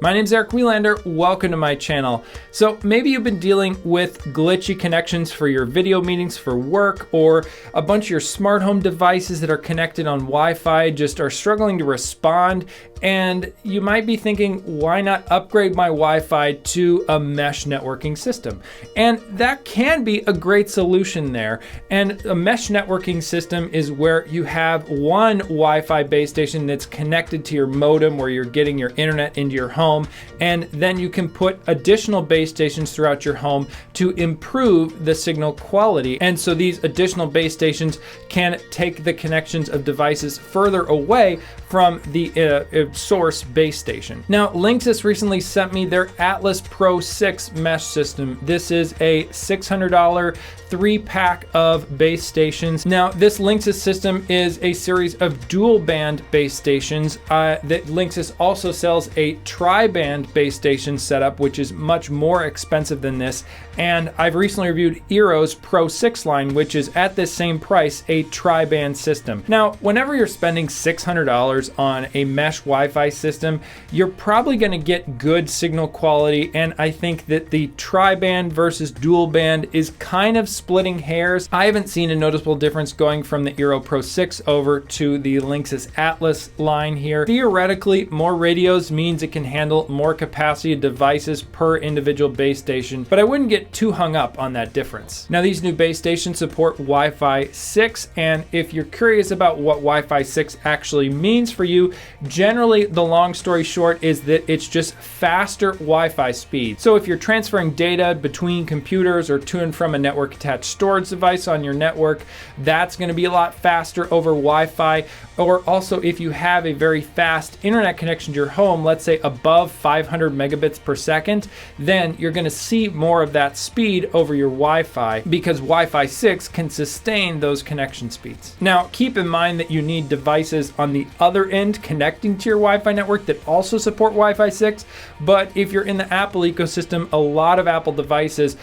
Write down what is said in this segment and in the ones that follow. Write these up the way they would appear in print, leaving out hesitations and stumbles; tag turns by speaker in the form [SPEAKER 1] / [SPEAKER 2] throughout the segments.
[SPEAKER 1] My name's Eric Welander, welcome to my channel. So maybe you've been dealing with glitchy connections for your video meetings for work, or a bunch of your smart home devices that are connected on Wi-Fi just are struggling to respond, and you might be thinking, why not upgrade my Wi-Fi to a mesh networking system? And that can be a great solution there. And a mesh networking system is where you have one Wi-Fi base station that's connected to your modem where you're getting your internet into your home, and then you can put additional base stations throughout your home to improve the signal quality. And so these additional base stations can take the connections of devices further away from the source base station. Now, Linksys recently sent me their Atlas Pro 6 mesh system. This is a $600 3-pack of base stations. Now, this Linksys system is a series of dual band base stations that Linksys also sells a tri-band base station setup, which is much more expensive than this. And I've recently reviewed Eero's Pro 6 line, which is at this same price, a tri-band system. Now, whenever you're spending $600 on a mesh Wi-Fi system, you're probably going to get good signal quality. And I think that the tri-band versus dual band is kind of splitting hairs. I haven't seen a noticeable difference going from the Eero Pro 6 over to the Linksys Atlas line here. Theoretically, more radios means it can handle more capacity of devices per individual base station, but I wouldn't get too hung up on that difference. Now, these new base stations support Wi-Fi 6, and if you're curious about what Wi-Fi 6 actually means for you, generally the long story short is that it's just faster Wi-Fi speed. So if you're transferring data between computers or to and from a network attached storage device on your network, that's going to be a lot faster over Wi-Fi. Or also, if you have a very fast internet connection to your home, let's say above 500 megabits per second, then you're going to see more of that speed over your Wi-Fi because Wi-Fi 6 can sustain those connection speeds. Now, keep in mind that you need devices on the other end connecting to your Wi-Fi network that also support Wi-Fi 6. But if you're in the Apple ecosystem, a lot of Apple devices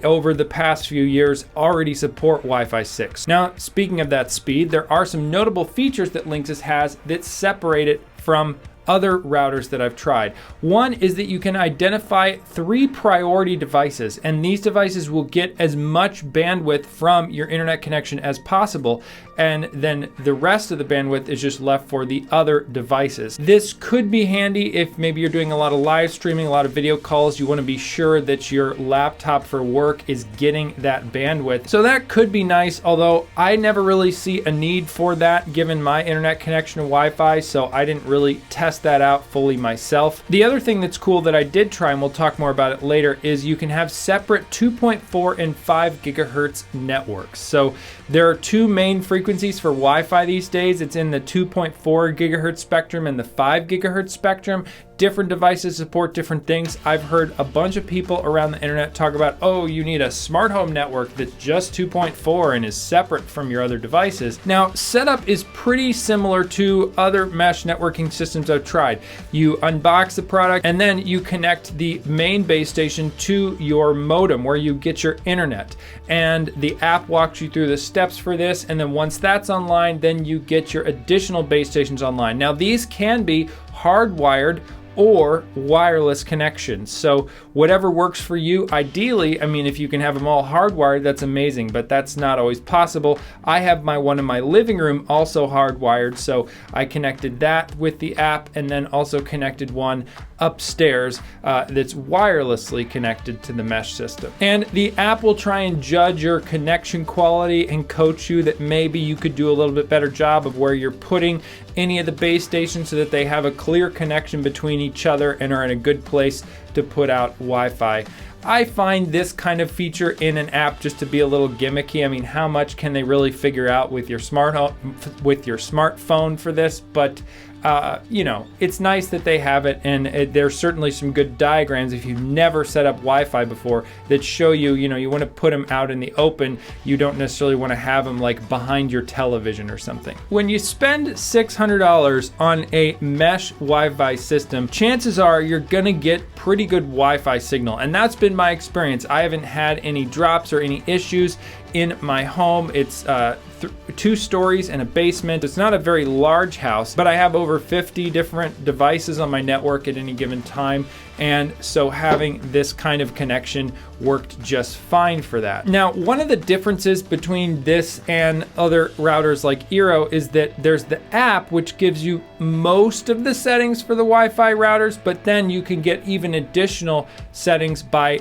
[SPEAKER 1] over the past few years already support Wi-Fi 6. Now, speaking of that speed, there are some notable features that Linksys has that separate it from other routers that I've tried. One is that you can identify 3 priority devices, and these devices will get as much bandwidth from your internet connection as possible, and then the rest of the bandwidth is just left for the other devices. This could be handy if maybe you're doing a lot of live streaming, a lot of video calls. You want to be sure that your laptop for work is getting that bandwidth. So that could be nice, although I never really see a need for that given my internet connection to Wi-Fi, so I didn't really test that out fully myself. The other thing that's cool that I did try, and we'll talk more about it later, is you can have separate 2.4 and 5 gigahertz networks. So there are 2 main frequencies for Wi-Fi these days. It's in the 2.4 gigahertz spectrum and the 5 gigahertz spectrum. Different devices support different things. I've heard a bunch of people around the internet talk about, oh, you need a smart home network that's just 2.4 and is separate from your other devices. Now, setup is pretty similar to other mesh networking systems I've tried. You unbox the product and then you connect the main base station to your modem where you get your internet. And the app walks you through the steps for this. And then once that's online, then you get your additional base stations online. Now, these can be hardwired or wireless connections. So whatever works for you. Ideally, I mean, if you can have them all hardwired, that's amazing, but that's not always possible. I have my one in my living room also hardwired, so I connected that with the app and then also connected one upstairs that's wirelessly connected to the mesh system. And the app will try and judge your connection quality and coach you that maybe you could do a little bit better job of where you're putting any of the base stations so that they have a clear connection between each other and are in a good place to put out Wi-Fi. I find this kind of feature in an app just to be a little gimmicky. I mean, how much can they really figure out with your smartphone for this? But you know, it's nice that they have it, and there's certainly some good diagrams if you've never set up Wi-Fi before that show you, you know, you want to put them out in the open. You don't necessarily want to have them like behind your television or something. When you spend $600 on a mesh Wi-Fi system, chances are you're gonna get pretty good Wi-Fi signal, and that's been my experience. I haven't had any drops or any issues in my home. It's 2 stories and a basement. It's not a very large house, but I have over 50 different devices on my network at any given time. And so having this kind of connection worked just fine for that. Now, one of the differences between this and other routers like Eero is that there's the app, which gives you most of the settings for the Wi-Fi routers, but then you can get even additional settings by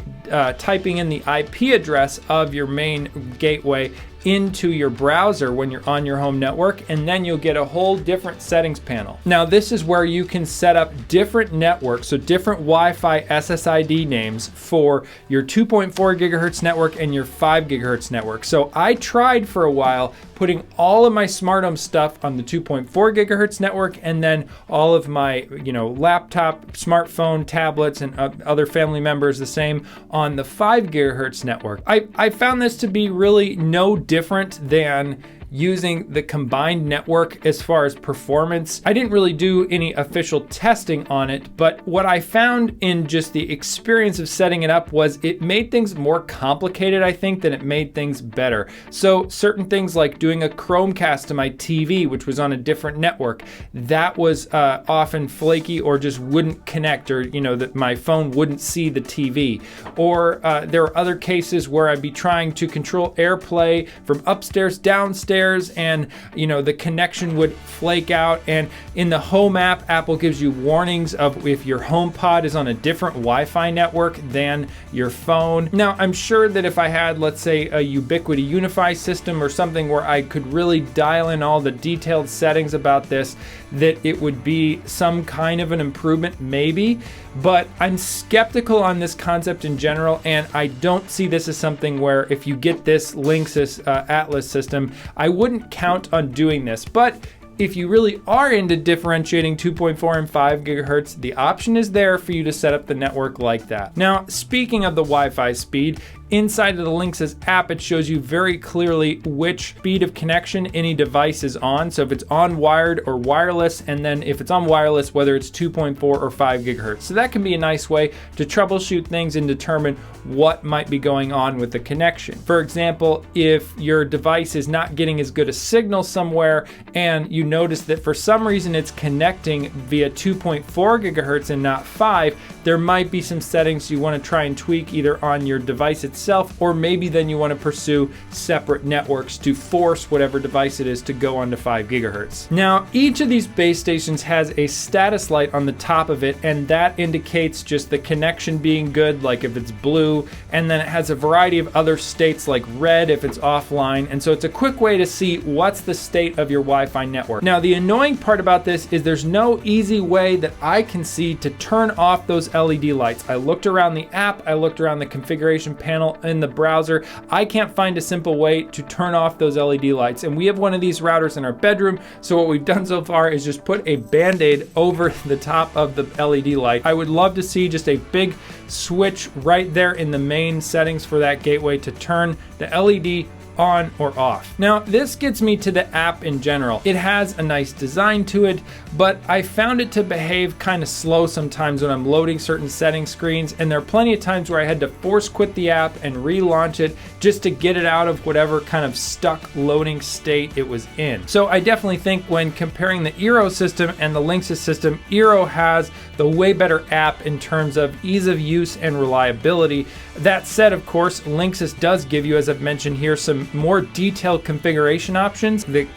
[SPEAKER 1] typing in the IP address of your main gateway into your browser when you're on your home network, and then you'll get a whole different settings panel. Now, this is where you can set up different networks, so different Wi-Fi SSID names for your 2.4 gigahertz network and your 5 gigahertz network. So I tried for a while putting all of my smart home stuff on the 2.4 gigahertz network, and then all of my, laptop, smartphone, tablets, and other family members the same on the 5 gigahertz network. I found this to be really no different than using the combined network as far as performance. I didn't really do any official testing on it, but what I found in just the experience of setting it up was it made things more complicated, I think, than it made things better. So certain things like doing a Chromecast to my TV, which was on a different network, that was often flaky or just wouldn't connect, or that my phone wouldn't see the TV. Or there are other cases where I'd be trying to control AirPlay from upstairs, downstairs, and the connection would flake out. And in the Home app, Apple gives you warnings of if your HomePod is on a different Wi-Fi network than your phone. Now, I'm sure that if I had, let's say, a Ubiquiti Unify system or something where I could really dial in all the detailed settings about this, that it would be some kind of an improvement, maybe. But I'm skeptical on this concept in general, and I don't see this as something where if you get this Linksys Atlas system, I wouldn't count on doing this. But if you really are into differentiating 2.4 and 5 gigahertz, the option is there for you to set up the network like that. Now, speaking of the Wi-Fi speed, inside of the Linksys app, it shows you very clearly which speed of connection any device is on. So if it's on wired or wireless, and then if it's on wireless, whether it's 2.4 or 5 gigahertz. So that can be a nice way to troubleshoot things and determine what might be going on with the connection. For example, if your device is not getting as good a signal somewhere and you notice that for some reason it's connecting via 2.4 gigahertz and not 5, there might be some settings you want to try and tweak either on your device itself, or maybe then you want to pursue separate networks to force whatever device it is to go onto 5 gigahertz. Now, each of these base stations has a status light on the top of it, and that indicates just the connection being good, like if it's blue, and then it has a variety of other states like red if it's offline, and so it's a quick way to see what's the state of your Wi-Fi network. Now, the annoying part about this is there's no easy way that I can see to turn off those LED lights. I looked around the app, I looked around the configuration panel in the browser. I can't find a simple way to turn off those LED lights. And we have one of these routers in our bedroom, so what we've done so far is just put a Band-Aid over the top of the LED light. I would love to see just a big switch right there in the main settings for that gateway to turn the LED on or off. Now, this gets me to the app in general. It has a nice design to it, but I found it to behave kind of slow sometimes when I'm loading certain setting screens, and there are plenty of times where I had to force quit the app and relaunch it just to get it out of whatever kind of stuck loading state it was in. So I definitely think when comparing the Eero system and the Linksys system, Eero has the way better app in terms of ease of use and reliability. That said, of course, Linksys does give you, as I've mentioned here, some more detailed configuration options. The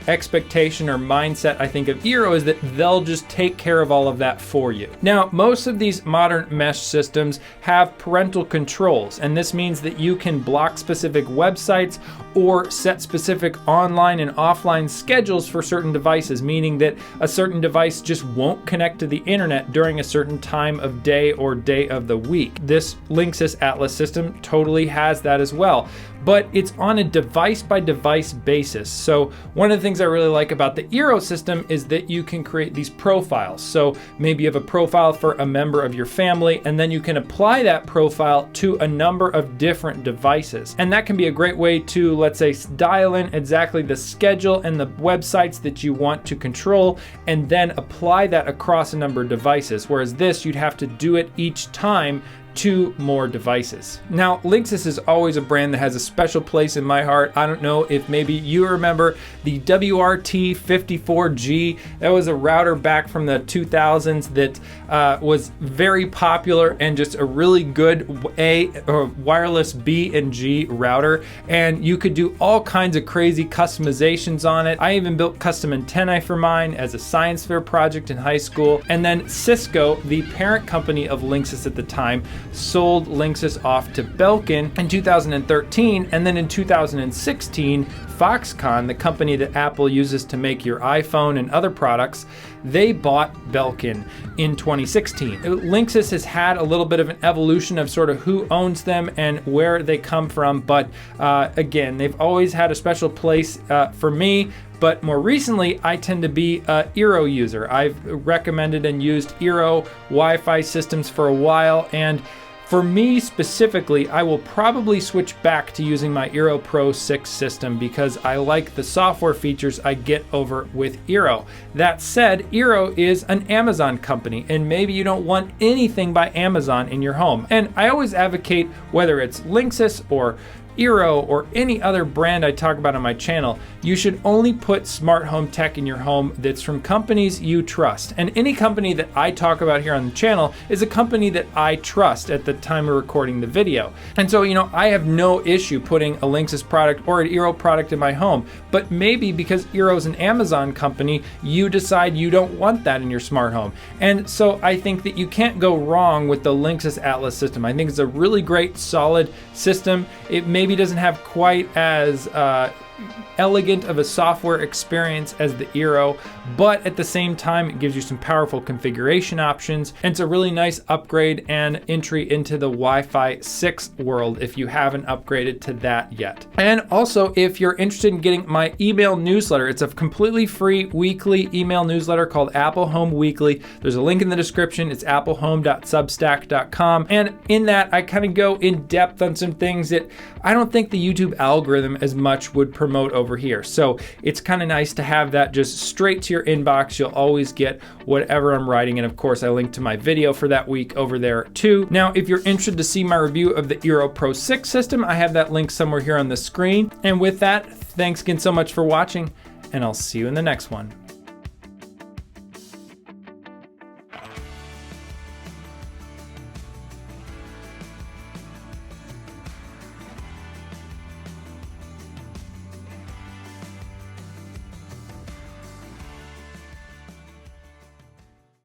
[SPEAKER 1] expectation or mindset, I think, of Eero is that they'll just take care of all of that for you. Now, most of these modern mesh systems have parental controls, and this means that you can block specific websites or set specific online and offline schedules for certain devices, meaning that a certain device just won't connect to the internet during a certain time of day or day of the week. This Linksys Atlas system totally has that as well, but it's on a device by device basis. So one of the things I really like about the Eero system is that you can create these profiles. So maybe you have a profile for a member of your family, and then you can apply that profile to a number of different devices. And that can be a great way to, let's say, dial in exactly the schedule and the websites that you want to control, and then apply that across a number of devices. Whereas this, you'd have to do it each time 2 more devices. Now, Linksys is always a brand that has a special place in my heart. I don't know if maybe you remember the WRT54G. That was a router back from the 2000s that was very popular and just a really good wireless B and G router. And you could do all kinds of crazy customizations on it. I even built custom antennae for mine as a science fair project in high school. And then Cisco, the parent company of Linksys at the time, sold Linksys off to Belkin in 2013, and then in 2016, Foxconn, the company that Apple uses to make your iPhone and other products, they bought Belkin in 2016. Linksys has had a little bit of an evolution of sort of who owns them and where they come from, but again, they've always had a special place for me. But more recently, I tend to be an Eero user. I've recommended and used Eero Wi-Fi systems for a while, and for me specifically, I will probably switch back to using my Eero Pro 6 system because I like the software features I get over with Eero. That said, Eero is an Amazon company, and maybe you don't want anything by Amazon in your home. And I always advocate, whether it's Linksys or Eero or any other brand I talk about on my channel, you should only put smart home tech in your home that's from companies you trust. And any company that I talk about here on the channel is a company that I trust at the time of recording the video. And so, I have no issue putting a Linksys product or an Eero product in my home, but maybe because Eero's an Amazon company, you decide you don't want that in your smart home. And so I think that you can't go wrong with the Linksys Atlas system. I think it's a really great, solid system. It maybe doesn't have quite as elegant of a software experience as the Eero, but at the same time, it gives you some powerful configuration options, and it's a really nice upgrade and entry into the Wi-Fi 6 world if you haven't upgraded to that yet. And also, if you're interested in getting my email newsletter, it's a completely free weekly email newsletter called Apple Home Weekly. There's a link in the description. It's applehome.substack.com, and in that, I kind of go in depth on some things that I don't think the YouTube algorithm as much would promote over here. So it's kind of nice to have that just straight to your inbox. You'll always get whatever I'm writing. And of course, I link to my video for that week over there too. Now, if you're interested to see my review of the Eero Pro 6 system, I have that link somewhere here on the screen. And with that, thanks again so much for watching, and I'll see you in the next one.